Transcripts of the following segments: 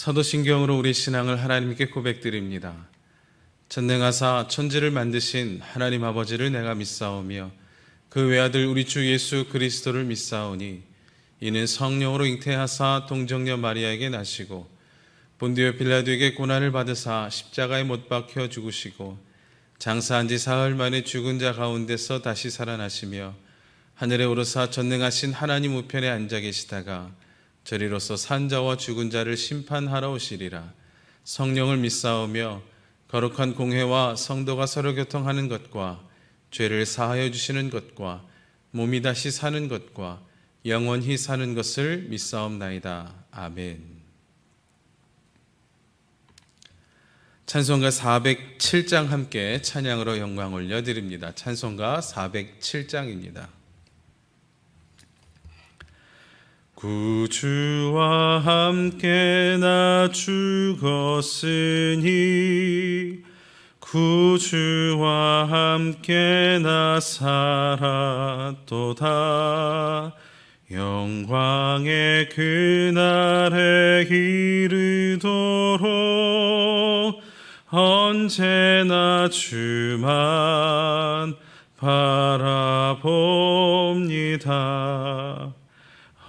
사도신경으로 우리 신앙을 하나님께 고백드립니다. 전능하사 천지를 만드신 하나님 아버지를 내가 믿사오며 그 외아들 우리 주 예수 그리스도를 믿사오니 이는 성령으로 잉태하사 동정녀 마리아에게 나시고 본디오 빌라도에게 고난을 받으사 십자가에 못 박혀 죽으시고 장사한 지 사흘 만에 죽은 자 가운데서 다시 살아나시며 하늘에 오르사 전능하신 하나님 우편에 앉아 계시다가 저리로서 산자와 죽은 자를 심판하러 오시리라. 성령을 믿사오며 거룩한 공회와 성도가 서로 교통하는 것과 죄를 사하여 주시는 것과 몸이 다시 사는 것과 영원히 사는 것을 믿사옵나이다. 아멘. 찬송가 407장 함께 찬양으로 영광 올려드립니다. 찬송가 407장입니다. 구주와 함께 나 죽었으니 구주와 함께 나 살았도다. 영광의 그날에 이르도록 언제나 주만 바라봅니다.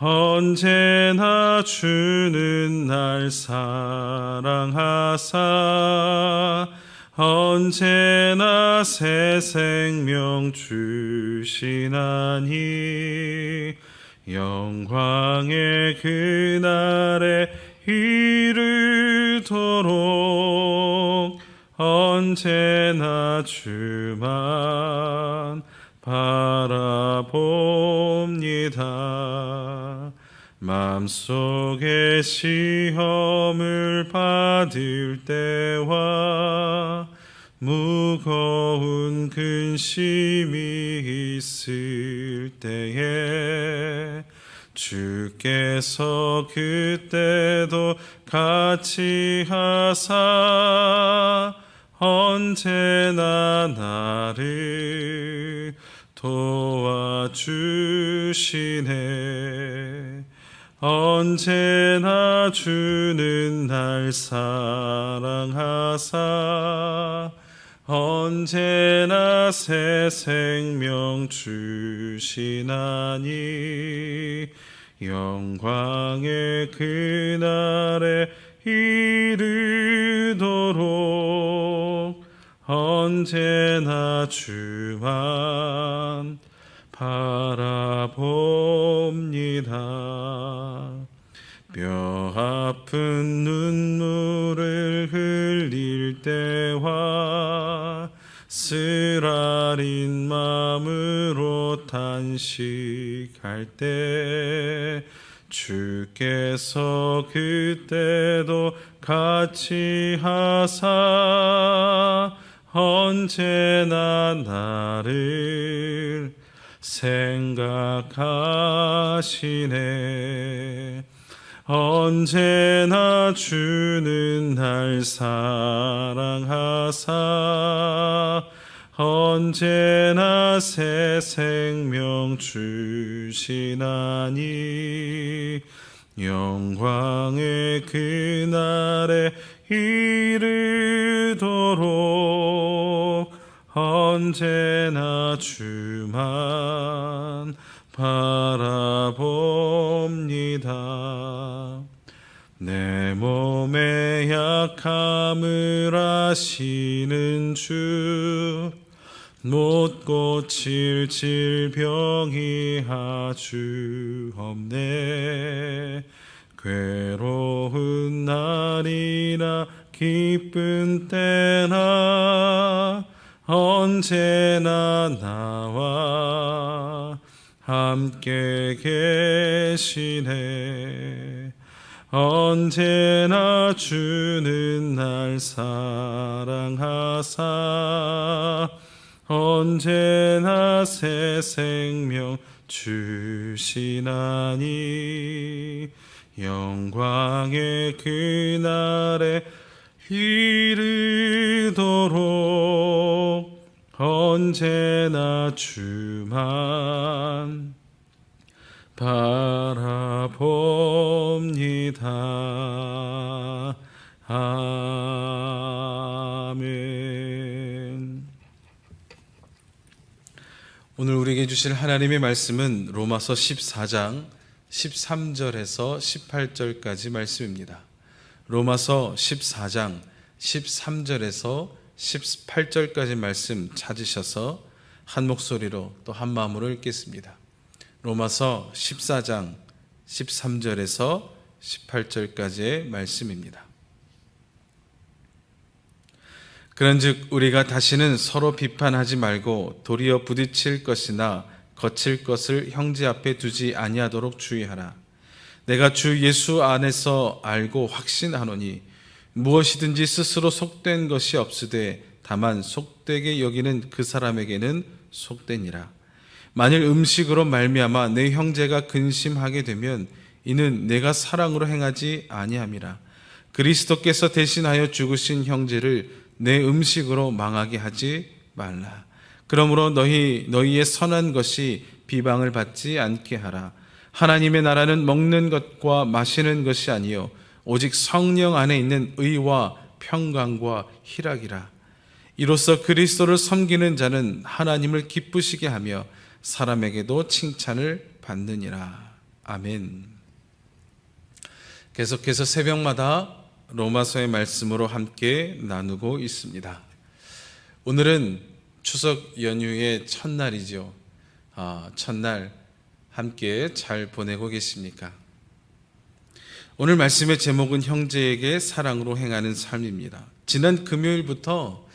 언제나 주는 날 사랑하사 언제나 새 생명 주시나니 영광의 그날에 이르도록 언제나 주만 바라봅니다. 마음속에 시험을 받을 때와 무거운 근심이 있을 때에 주께서 그때도 같이 하사 언제나 나를 도와주시네. 언제나 주는 날 사랑하사 언제나 새 생명 주시나니 영광의 그날에 이르도록 언제나 주만 바라봅니다. 뼈 아픈 눈물을 흘릴 때와 쓰라린 마음으로 탄식할 때 주께서 그때도 같이 하사 언제나 나를 생각하시네. 언제나 주는 날 사랑하사 언제나 새 생명 주시나니 영광의 그날에 이르도록 언제나 주만 바라봅니다. 내 몸의 약함을 아시는 주 못 고칠 질병이 아주 없네. 괴로운 날이나 기쁜 때나 언제나 나와 함께 계시네. 언제나 주는 날 사랑하사 언제나 새 생명 주시나니 영광의 그날에 이르도록 언제나 주만 바라봅니다. 아멘. 오늘 우리에게 주실 하나님의 말씀은 로마서 14장 13절에서 18절까지 말씀입니다. 로마서 14장 13절에서 18절까지 말씀 찾으셔서 한 목소리로 또 한 마음으로 읽겠습니다. 로마서 14장 13절에서 18절까지의 말씀입니다. 그런즉 우리가 다시는 서로 비판하지 말고 도리어 부딪힐 것이나 거칠 것을 형제 앞에 두지 아니하도록 주의하라. 내가 주 예수 안에서 알고 확신하노니 무엇이든지 스스로 속된 것이 없으되 다만 속되게 여기는 그 사람에게는 속되니라. 만일 음식으로 말미암아 내 형제가 근심하게 되면 이는 내가 사랑으로 행하지 아니함이라. 그리스도께서 대신하여 죽으신 형제를 내 음식으로 망하게 하지 말라. 그러므로 너희의 선한 것이 비방을 받지 않게 하라. 하나님의 나라는 먹는 것과 마시는 것이 아니요 오직 성령 안에 있는 의와 평강과 희락이라. 이로써 그리스도를 섬기는 자는 하나님을 기쁘시게 하며 사람에게도 칭찬을 받느니라. 아멘. 계속해서 새벽마다 로마서의 말씀으로 함께 나누고 있습니다. 오늘은 추석 연휴의 첫날이죠. 첫날 함께 잘 보내고 계십니까? 오늘 말씀의 제목은 형제에게 사랑으로 행하는 삶입니다. 지난 금요일부터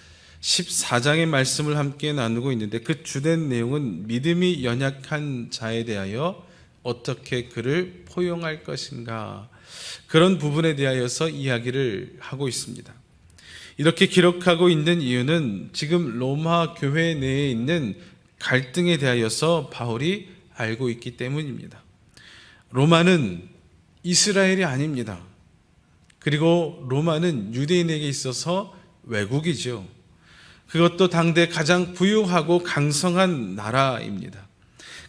14장의 말씀을 함께 나누고 있는데 그 주된 내용은 믿음이 연약한 자에 대하여 어떻게 그를 포용할 것인가, 그런 부분에 대하여서 이야기를 하고 있습니다. 이렇게 기록하고 있는 이유는 지금 로마 교회 내에 있는 갈등에 대하여서 바울이 알고 있기 때문입니다. 로마는 이스라엘이 아닙니다. 그리고 로마는 유대인에게 있어서 외국이죠. 그것도 당대 가장 부유하고 강성한 나라입니다.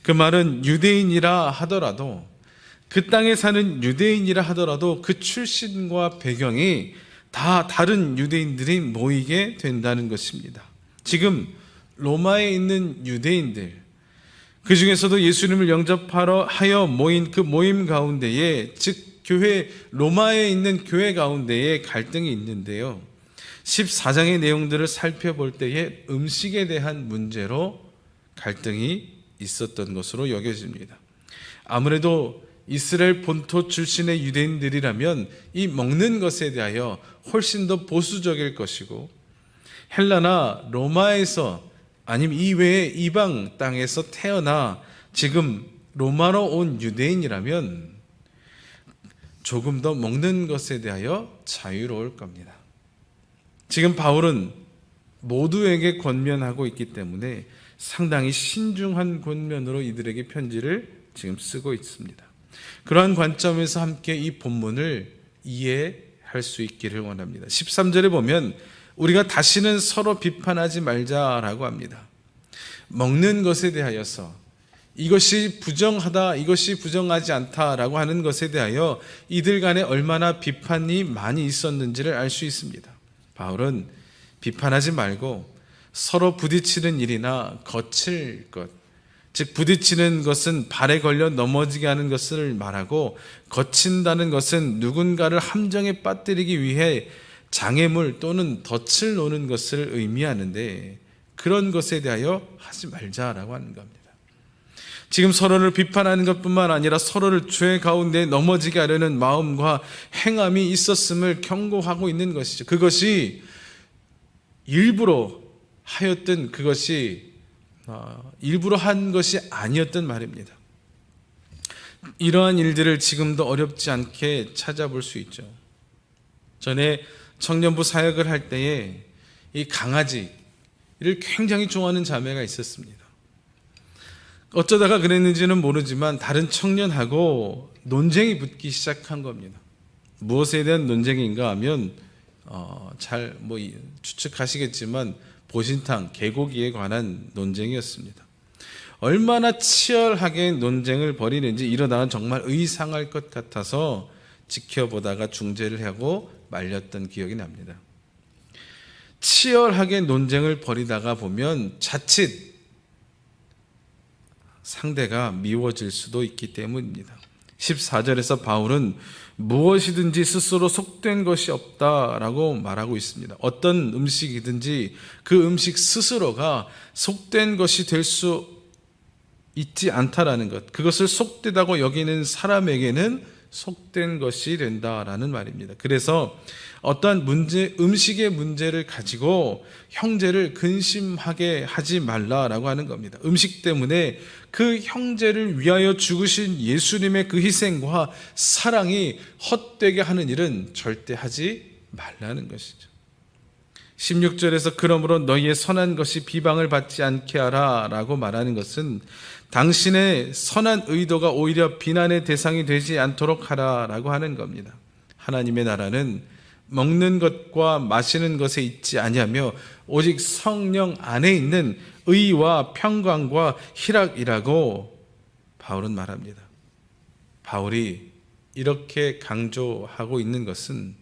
그 말은 유대인이라 하더라도, 그 땅에 사는 유대인이라 하더라도 그 출신과 배경이 다 다른 유대인들이 모이게 된다는 것입니다. 지금 로마에 있는 유대인들, 그 중에서도 예수님을 영접하여 모인 그 모임 가운데에, 즉 교회, 로마에 있는 교회 가운데에 갈등이 있는데요, 14장의 내용들을 살펴볼 때에 음식에 대한 문제로 갈등이 있었던 것으로 여겨집니다. 아무래도 이스라엘 본토 출신의 유대인들이라면 이 먹는 것에 대하여 훨씬 더 보수적일 것이고, 헬라나 로마에서 아니면 이외의 이방 땅에서 태어나 지금 로마로 온 유대인이라면 조금 더 먹는 것에 대하여 자유로울 겁니다. 지금 바울은 모두에게 권면하고 있기 때문에 상당히 신중한 권면으로 이들에게 편지를 지금 쓰고 있습니다. 그러한 관점에서 함께 이 본문을 이해할 수 있기를 원합니다. 13절에 보면 우리가 다시는 서로 비판하지 말자라고 합니다. 먹는 것에 대하여서 이것이 부정하다, 이것이 부정하지 않다라고 하는 것에 대하여 이들 간에 얼마나 비판이 많이 있었는지를 알 수 있습니다. 바울은 비판하지 말고 서로 부딪히는 일이나 거칠 것, 즉 부딪히는 것은 발에 걸려 넘어지게 하는 것을 말하고, 거친다는 것은 누군가를 함정에 빠뜨리기 위해 장애물 또는 덫을 놓는 것을 의미하는데, 그런 것에 대하여 하지 말자라고 하는 겁니다. 지금 서로를 비판하는 것뿐만 아니라 서로를 죄 가운데 넘어지게 하려는 마음과 행함이 있었음을 경고하고 있는 것이죠. 그것이 일부러 하였던, 그것이 일부러 한 것이 아니었던 말입니다. 이러한 일들을 지금도 어렵지 않게 찾아볼 수 있죠. 전에 청년부 사역을 할 때에 이 강아지를 굉장히 좋아하는 자매가 있었습니다. 어쩌다가 그랬는지는 모르지만 다른 청년하고 논쟁이 붙기 시작한 겁니다. 무엇에 대한 논쟁인가 하면 잘 추측하시겠지만 보신탕, 개고기에 관한 논쟁이었습니다. 얼마나 치열하게 논쟁을 벌이는지 이러다가 정말 의상할 것 같아서 지켜보다가 중재를 하고 말렸던 기억이 납니다. 치열하게 논쟁을 벌이다가 보면 자칫 상대가 미워질 수도 있기 때문입니다. 14절에서 바울은 무엇이든지 스스로 속된 것이 없다라고 말하고 있습니다. 어떤 음식이든지 그 음식 스스로가 속된 것이 될 수 있지 않다라는 것, 그것을 속되다고 여기는 사람에게는 속된 것이 된다라는 말입니다. 그래서 어떠한 문제, 음식의 문제를 가지고 형제를 근심하게 하지 말라라고 하는 겁니다. 음식 때문에 그 형제를 위하여 죽으신 예수님의 그 희생과 사랑이 헛되게 하는 일은 절대 하지 말라는 것이죠. 16절에서 그러므로 너희의 선한 것이 비방을 받지 않게 하라 라고 말하는 것은 당신의 선한 의도가 오히려 비난의 대상이 되지 않도록 하라 라고 하는 겁니다. 하나님의 나라는 먹는 것과 마시는 것에 있지 아니하며 오직 성령 안에 있는 의와 평강과 희락이라고 바울은 말합니다. 바울이 이렇게 강조하고 있는 것은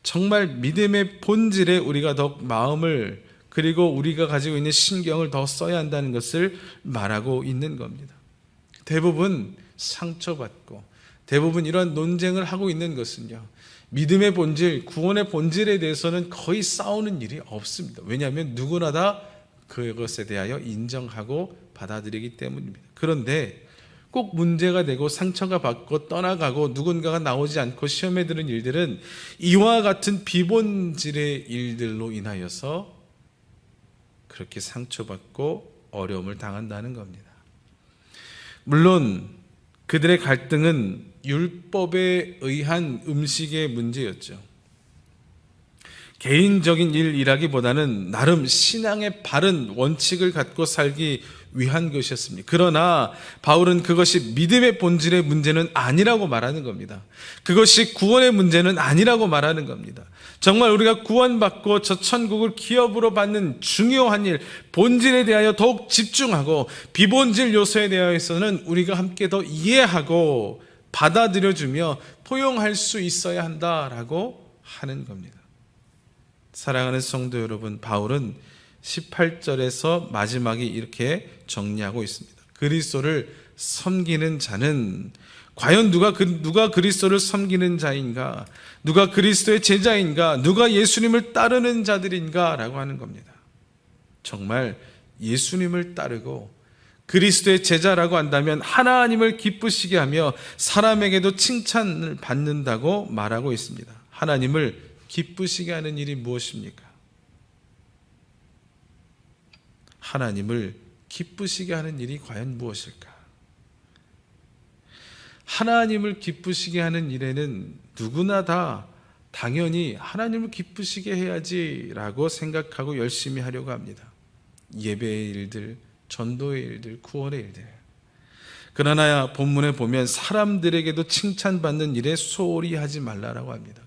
정말 믿음의 본질에 우리가 더 마음을, 그리고 우리가 가지고 있는 신경을 더 써야 한다는 것을 말하고 있는 겁니다. 대부분 상처받고 대부분 이런 논쟁을 하고 있는 것은요, 믿음의 본질, 구원의 본질에 대해서는 거의 싸우는 일이 없습니다. 왜냐하면 누구나 다 그것에 대하여 인정하고 받아들이기 때문입니다. 그런데 꼭 문제가 되고 상처가 받고 떠나가고 누군가가 나오지 않고 시험에 드는 일들은 이와 같은 비본질의 일들로 인하여서 그렇게 상처받고 어려움을 당한다는 겁니다. 물론 그들의 갈등은 율법에 의한 음식의 문제였죠. 개인적인 일이라기보다는 나름 신앙의 바른 원칙을 갖고 살기 위한 것이었습니다. 그러나 바울은 그것이 믿음의 본질의 문제는 아니라고 말하는 겁니다. 그것이 구원의 문제는 아니라고 말하는 겁니다. 정말 우리가 구원받고 저 천국을 기업으로 받는 중요한 일, 본질에 대하여 더욱 집중하고 비본질 요소에 대해서는 우리가 함께 더 이해하고 받아들여주며 포용할 수 있어야 한다라고 하는 겁니다. 사랑하는 성도 여러분, 바울은 18절에서 마지막에 이렇게 정리하고 있습니다. 그리스도를 섬기는 자는 과연 누가 그리스도를 섬기는 자인가? 누가 그리스도의 제자인가? 누가 예수님을 따르는 자들인가? 라고 하는 겁니다. 정말 예수님을 따르고 그리스도의 제자라고 한다면 하나님을 기쁘시게 하며 사람에게도 칭찬을 받는다고 말하고 있습니다. 하나님을 기쁘시게 하는 일이 무엇입니까? 하나님을 기쁘시게 하는 일이 과연 무엇일까? 하나님을 기쁘시게 하는 일에는 누구나 다 당연히 하나님을 기쁘시게 해야지라고 생각하고 열심히 하려고 합니다. 예배의 일들, 전도의 일들, 구원의 일들. 그러나 본문에 보면 사람들에게도 칭찬받는 일에 소홀히 하지 말라라고 합니다.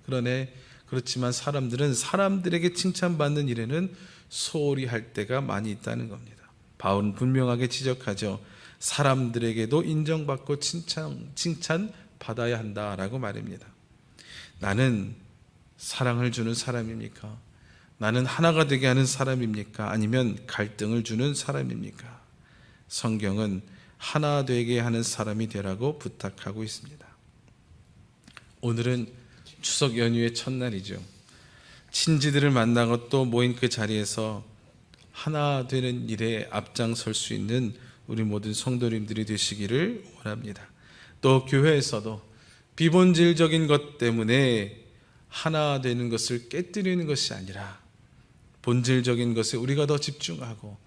그렇지만 사람들은 사람들에게 칭찬받는 일에는 소홀히 할 때가 많이 있다는 겁니다. 바울은 분명하게 지적하죠. 사람들에게도 인정받고 칭찬받아야 한다라고 말입니다. 나는 사랑을 주는 사람입니까? 나는 하나가 되게 하는 사람입니까? 아니면 갈등을 주는 사람입니까? 성경은 하나 되게 하는 사람이 되라고 부탁하고 있습니다. 오늘은 추석 연휴의 첫날이죠. 친지들을 만나고 또 모인 그 자리에서 하나 되는 일에 앞장설 수 있는 우리 모든 성도님들이 되시기를 원합니다. 또 교회에서도 비본질적인 것 때문에 하나 되는 것을 깨뜨리는 것이 아니라 본질적인 것에 우리가 더 집중하고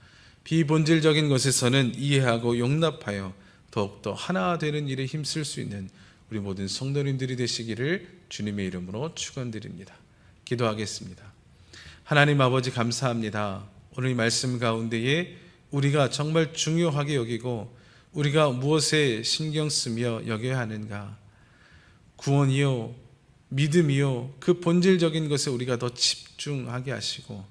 비본질적인 것에서는 이해하고 용납하여 더욱더 하나 되는 일에 힘쓸 수 있는 우리 모든 성도님들이 되시기를 주님의 이름으로 축원드립니다. 기도하겠습니다. 하나님 아버지 감사합니다. 오늘 이 말씀 가운데에 우리가 정말 중요하게 여기고 우리가 무엇에 신경 쓰며 여겨야 하는가? 구원이요, 믿음이요, 그 본질적인 것에 우리가 더 집중하게 하시고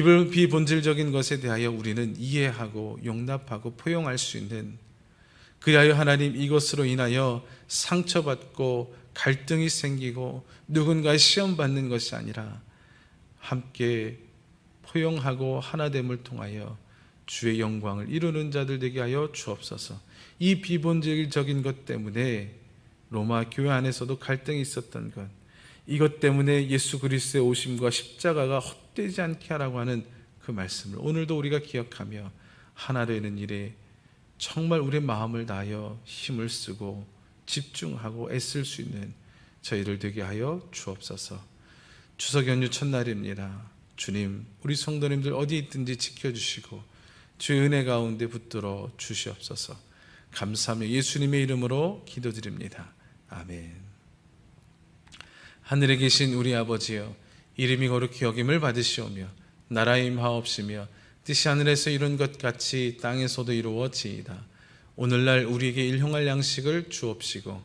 비본질적인 것에 대하여 우리는 이해하고 용납하고 포용할 수 있는, 그리하여 하나님 이것으로 인하여 상처받고 갈등이 생기고 누군가의 시험받는 것이 아니라 함께 포용하고 하나됨을 통하여 주의 영광을 이루는 자들 되게 하여 주옵소서. 이 비본질적인 것 때문에 로마 교회 안에서도 갈등이 있었던 것, 이것 때문에 예수 그리스도의 오심과 십자가가 헛되지 않게 하라고 하는 그 말씀을 오늘도 우리가 기억하며 하나 되는 일에 정말 우리의 마음을 다하여 힘을 쓰고 집중하고 애쓸 수 있는 저희들 되게 하여 주옵소서. 추석 연휴 첫날입니다. 주님, 우리 성도님들 어디 있든지 지켜주시고 주의 은혜 가운데 붙들어 주시옵소서. 감사하며 예수님의 이름으로 기도드립니다. 아멘. 하늘에 계신 우리 아버지여, 이름이 거룩히 여김을 받으시오며 나라의 임하옵시며 뜻이 하늘에서 이룬 것 같이 땅에서도 이루어지이다. 오늘날 우리에게 일용할 양식을 주옵시고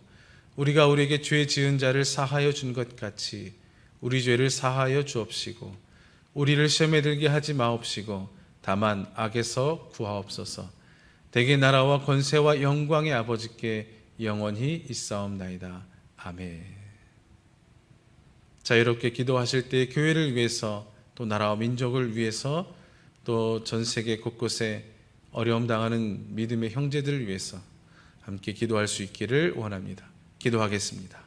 우리가 우리에게 죄 지은 자를 사하여 준 것 같이 우리 죄를 사하여 주옵시고 우리를 시험에 들게 하지 마옵시고 다만 악에서 구하옵소서. 대개 나라와 권세와 영광의 아버지께 영원히 있사옵나이다. 아멘. 자유롭게 기도하실 때 교회를 위해서, 또 나라와 민족을 위해서, 또 전 세계 곳곳에 어려움 당하는 믿음의 형제들을 위해서 함께 기도할 수 있기를 원합니다. 기도하겠습니다.